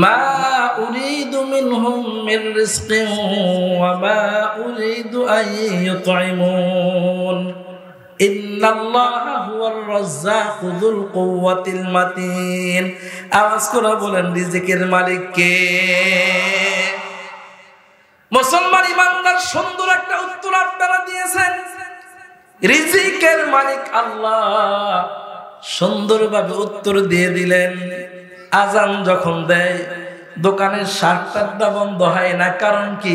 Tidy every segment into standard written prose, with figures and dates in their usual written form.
মা উরিদু মিনহুম মির রিজকিন ওয়া মা উরিদু আন ইউতঈমুন ইন্নাল্লাহা হুয়ার রাজ্জাকু যুল কুওয়াতিল মাতিন। আওয়াজ করে বলেন রিজিকের মালিক কে? মুসলমান ইমানদার সুন্দর একটা উত্তর আপনারা দিয়েছেন, রিজিকের মালিক আল্লাহ। সুন্দরভাবে উত্তর দিয়ে দিলেন। আজান যখন দেয় দোকানের শার্টটা বন্ধ হয় না, কারণ কি?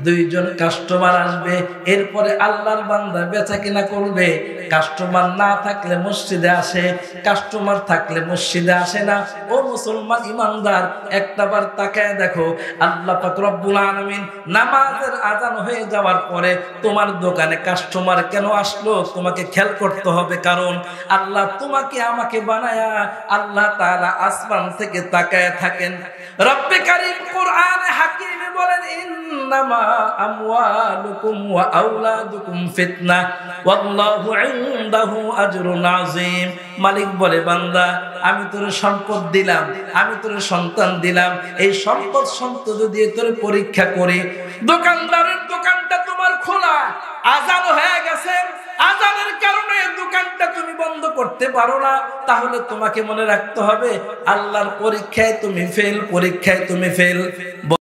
দুইজন কাস্টমার আসবে, এরপরে আল্লাহর বান্দা বেচা কিনা করবে। কাস্টমার না থাকলে মসজিদে আসে, কাস্টমার থাকলে মসজিদে আসে না। ও মুসলমান ইমানদার, একটাবার তাকায় দেখো, আল্লাহ পাক রব্বুল আলামিন নামাজের আজান হয়ে যাওয়ার পরে তোমার দোকানে কাস্টমার কেন আসলো তোমাকে খেয়াল করতে হবে। কারণ আল্লাহ তোমাকে আমাকে বানায়া আল্লাহ তাআলা আসমান থেকে তাকায় থাকেন। রব্বে কারীম কোরআনে হাকিমে বলেন, ইন্নামা আমওয়ালুকুম ওয়া আওলাদুকুম ফিতনা ওয়াল্লাহু ইনদাহু আজরুন আযীম। মালিক বলে, বান্দা আমি তোর সম্পদ দিলাম, আমি তোর সন্তান দিলাম, এই সম্পদ সম্পদ দিয়ে তোর পরীক্ষা করি। দোকানদারের দোকানটা তোমার খোলা, আজান হয়ে গেছে, আজানের কারণে দোকানটা তুমি বন্ধ করতে পারো না, তাহলে তোমাকে মনে রাখতে হবে আল্লাহর পরীক্ষায় তুমি ফেল, পরীক্ষায় তুমি ফেল।